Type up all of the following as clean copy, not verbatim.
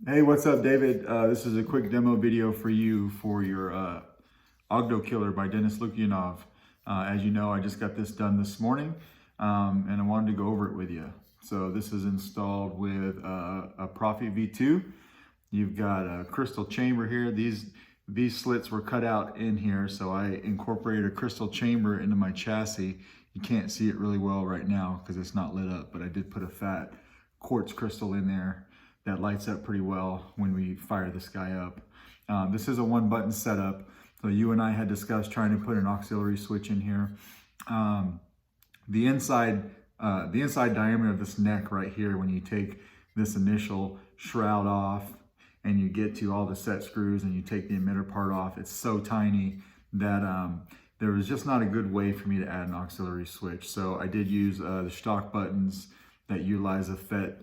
Hey, what's up, David? This is a quick demo video for you for your Oggdo Killer by Denis Lukianov. As you know, I just got this done this morning, and I wanted to go over it with you. So this is installed with a Proffie V2. You've got a crystal chamber here. These slits were cut out in here, so I incorporated a crystal chamber into my chassis. You can't see it really well right now because it's not lit up, but I did put a fat quartz crystal in there that lights up pretty well when we fire this guy up. This is a one button setup. So you and I had discussed trying to put an auxiliary switch in here. The inside diameter of this neck right here, when you take this initial shroud off and you get to all the set screws and you take the emitter part off, it's so tiny that there was just not a good way for me to add an auxiliary switch. So I did use the stock buttons that utilize the FET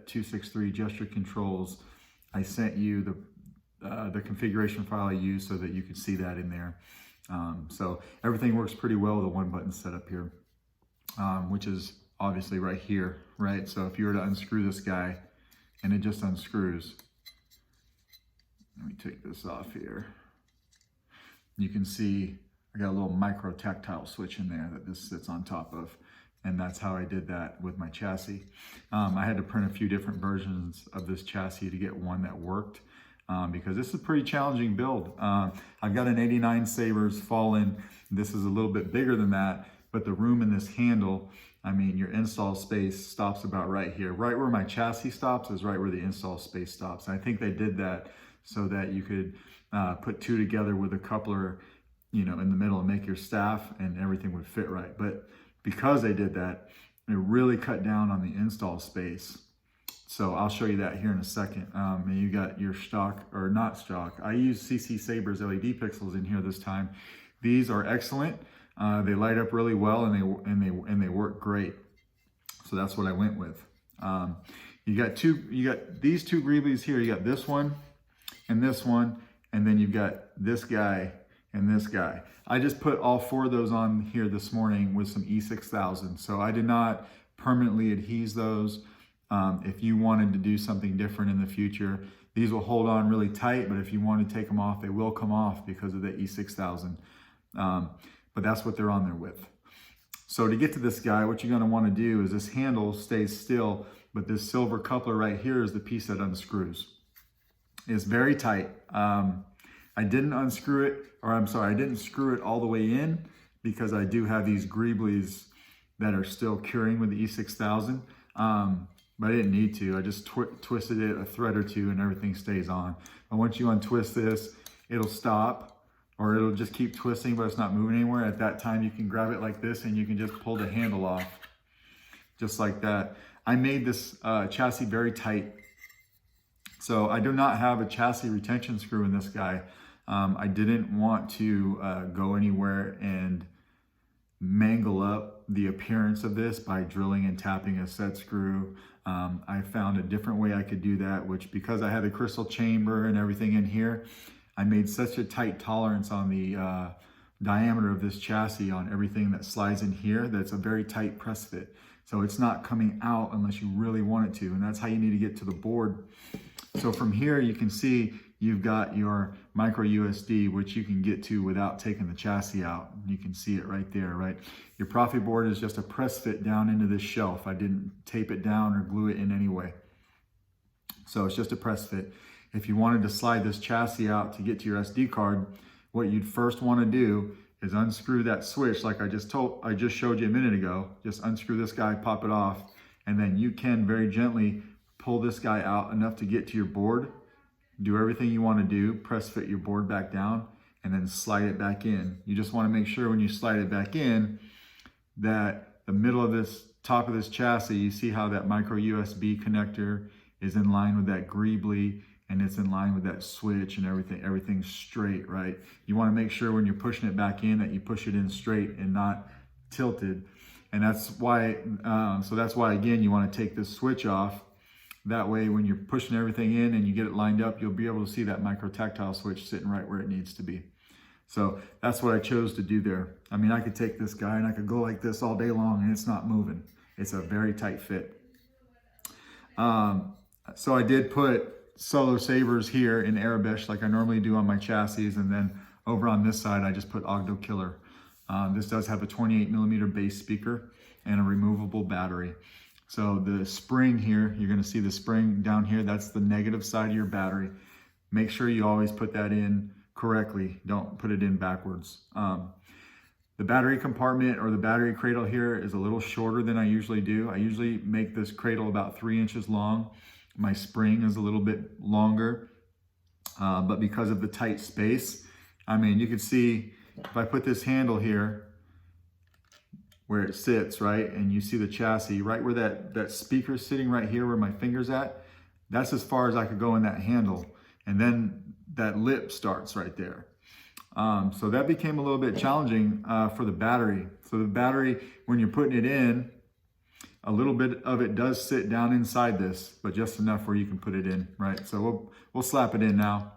263 gesture controls. I sent you the configuration file I used so that you could see that in there. So everything works pretty well with a one button setup here, which is obviously right here, right? So if you were to unscrew this guy and it just unscrews, let me take this off here. You can see I got a little micro tactile switch in there that this sits on top of. And that's how I did that with my chassis. I had to print a few different versions of this chassis to get one that worked because this is a pretty challenging build. I've got an 89 Sabers Fallen. This is a little bit bigger than that, but the room in this handle, I mean, your install space stops about right here. Right where my chassis stops is right where the install space stops. And I think they did that so that you could put two together with a coupler, you know, in the middle and make your staff and everything would fit right. But because they did that, it really cut down on the install space. So I'll show you that here in a second. And you got your stock, or not stock. I use CCSabers LED pixels in here this time. These are excellent. They light up really well and they work great. So that's what I went with. You got these two greeblies here. You got this one, and then you've got this guy and this guy. I just put all four of those on here this morning with some E6000. So I did not permanently adhese those. If you wanted to do something different in the future, these will hold on really tight, but if you want to take them off, they will come off because of the E6000. But that's what they're on there with. So to get to this guy, what you're gonna wanna do is this handle stays still, but this silver coupler right here is the piece that unscrews. It's very tight. I didn't unscrew it, or I'm sorry, I didn't screw it all the way in because I do have these greeblies that are still curing with the E6000, but I didn't need to. I just twisted it a thread or two and everything stays on. But once you untwist this, it'll stop, or it'll just keep twisting, but it's not moving anywhere. At that time, you can grab it like this and you can just pull the handle off, just like that. I made this chassis very tight. So I do not have a chassis retention screw in this guy. I didn't want to go anywhere and mangle up the appearance of this by drilling and tapping a set screw. I found a different way I could do that, which because I had the crystal chamber and everything in here, I made such a tight tolerance on the diameter of this chassis on everything that slides in here that it's a very tight press fit. So it's not coming out unless you really want it to, and that's how you need to get to the board. So from here, you can see you've got your micro USB, which you can get to without taking the chassis out. You can see it right there, right? Your Proffie board is just a press fit down into this shelf. I didn't tape it down or glue it in any way. So it's just a press fit. If you wanted to slide this chassis out to get to your SD card, what you'd first want to do is unscrew that switch like I just showed you a minute ago. Just unscrew this guy, pop it off, and then you can very gently pull this guy out enough to get to your board. Do everything you want to do, press fit your board back down, and then slide it back in. You just want to make sure when you slide it back in that the middle of this, top of this chassis, you see how that micro USB connector is in line with that greebly, and it's in line with that switch and everything's straight, right? You want to make sure when you're pushing it back in that you push it in straight and not tilted. And that's why, again, you want to take this switch off. That way, when you're pushing everything in and you get it lined up, you'll be able to see that micro tactile switch sitting right where it needs to be. So that's what I chose to do there. I mean, I could take this guy and I could go like this all day long and it's not moving. It's a very tight fit. So I did put CCSabers here in Arabish like I normally do on my chassis, and then over on this side I just put Oggdo Killer. This does have a 28mm bass speaker and a removable battery. So the spring here, you're going to see the spring down here, that's the negative side of your battery. Make sure you always put that in correctly. Don't put it in backwards. The battery compartment or the battery cradle here is a little shorter than I usually do. I usually make this cradle about 3 inches long. My spring is a little bit longer, but because of the tight space, I mean, you can see if I put this handle here where it sits, right? And you see the chassis, right where that speaker is sitting right here where my finger's at, that's as far as I could go in that handle. And then that lip starts right there. So that became a little bit challenging for the battery. So the battery, when you're putting it in, a little bit of it does sit down inside this, but just enough where you can put it in, right? So we'll slap it in now.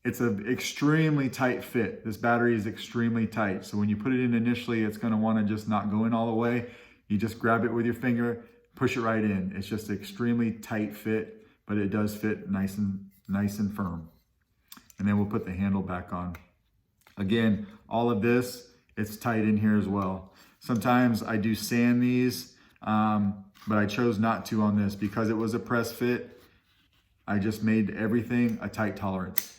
It's an extremely tight fit. This battery is extremely tight. So when you put it in initially, it's gonna wanna just not go in all the way. You just grab it with your finger, push it right in. It's just an extremely tight fit, but it does fit nice and firm. And then we'll put the handle back on. Again, all of this, it's tight in here as well. Sometimes I do sand these, but I chose not to on this because it was a press fit. I just made everything a tight tolerance.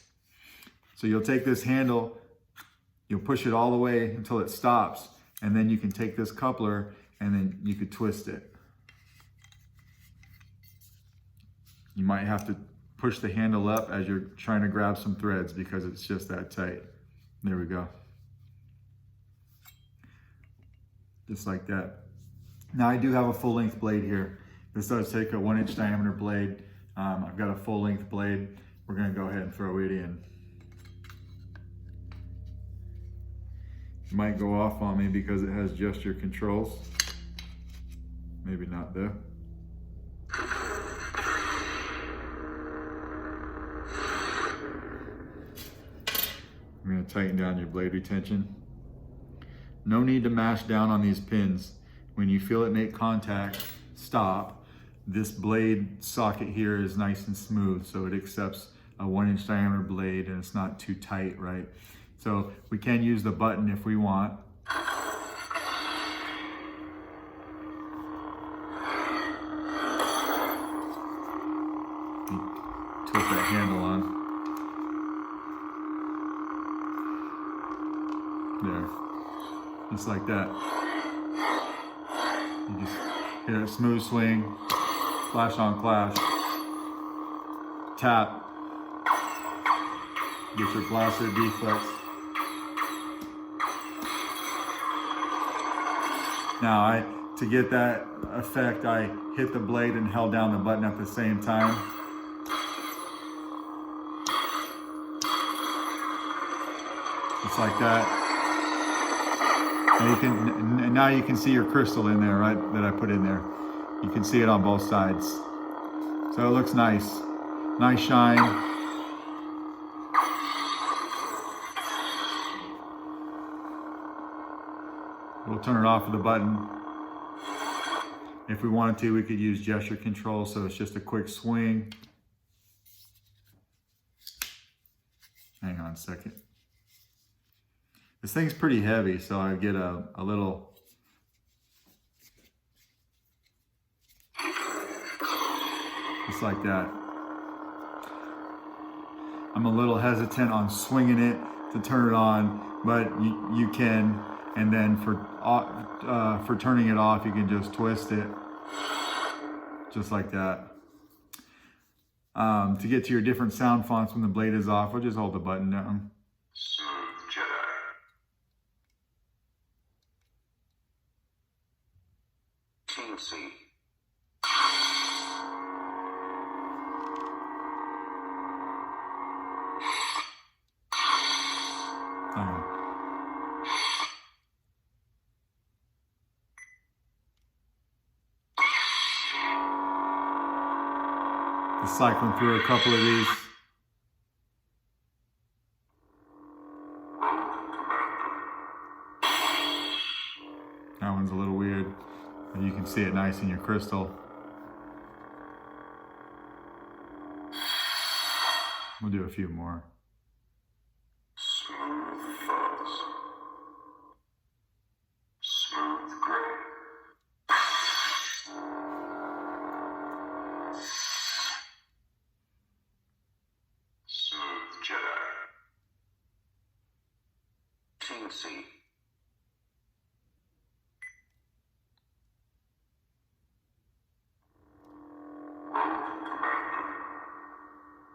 So you'll take this handle, you'll push it all the way until it stops, and then you can take this coupler and then you could twist it. You might have to push the handle up as you're trying to grab some threads because it's just that tight. There we go. Just like that. Now I do have a full length blade here. This does take a 1-inch diameter blade. I've got a full length blade. We're gonna go ahead and throw it in. It might go off on me because it has gesture controls. Maybe not though. I'm going to tighten down your blade retention. No need to mash down on these pins. When you feel it make contact, stop. This blade socket here is nice and smooth, so it accepts a 1-inch diameter blade and it's not too tight, right? So we can use the button if we want. Twist that handle on. There, just like that. You just hear a smooth swing, flash on flash, tap, get your blaster deflex. Now to get that effect, I hit the blade and held down the button at the same time. Just like that. And now you can see your crystal in there, right, that I put in there. You can see it on both sides. So it looks nice. Nice shine. We'll turn it off with the button. If we wanted to, we could use gesture control, so it's just a quick swing. Hang on a second. This thing's pretty heavy, so I get a little, just like that. I'm a little hesitant on swinging it to turn it on, but you can, and then for turning it off, you can just twist it, just like that. To get to your different sound fonts when the blade is off, we'll just hold the button down. Just cycling through a couple of these. That one's a little weird, but you can see it nice in your crystal. We'll do a few more. Smooth fuzz. Smooth gray. Smooth Jedi. Teensy. Rogue Commander.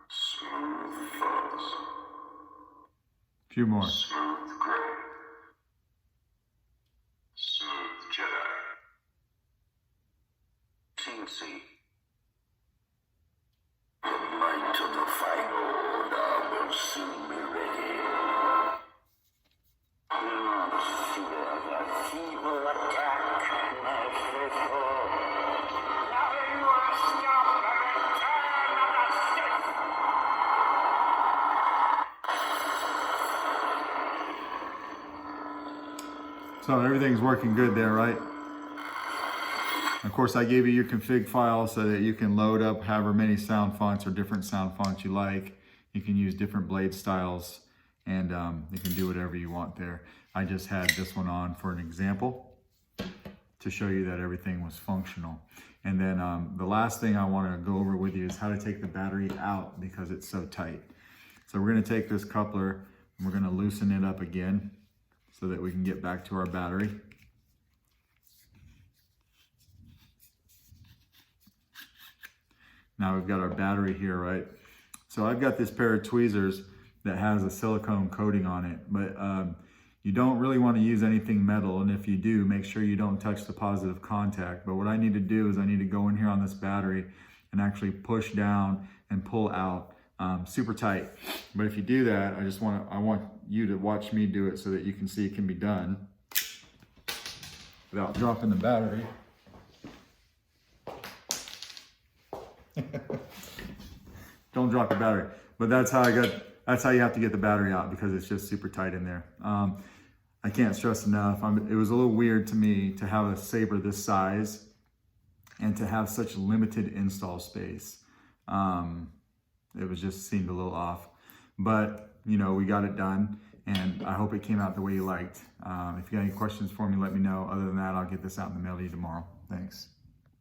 Smooth fuzz. Few more. Smooth gray. Smooth Jedi. Teensy. The night of the final order will soon be ready. Fear the feeble attack, my faithful. Nothing will stop the return of the Sith. So everything's working good there, right? Of course, I gave you your config file so that you can load up however many sound fonts or different sound fonts you like. You can use different blade styles, and you can do whatever you want there. I just had this one on for an example to show you that everything was functional. And then the last thing I want to go over with you is how to take the battery out because it's so tight. So we're going to take this coupler and we're going to loosen it up again so that we can get back to our battery. Now we've got our battery here, right? So I've got this pair of tweezers that has a silicone coating on it, but you don't really want to use anything metal, and if you do, make sure you don't touch the positive contact. But what I need to do is I need to go in here on this battery and actually push down and pull out super tight. But if you do that, I want you to watch me do it so that you can see it can be done without dropping the battery. Don't drop the battery. But that's how you have to get the battery out because it's just super tight in there. I can't stress enough. It was a little weird to me to have a saber this size and to have such limited install space. It was just seemed a little off, but you know, we got it done and I hope it came out the way you liked. If you got any questions for me, let me know. Other than that, I'll get this out in the mail to you tomorrow. Thanks.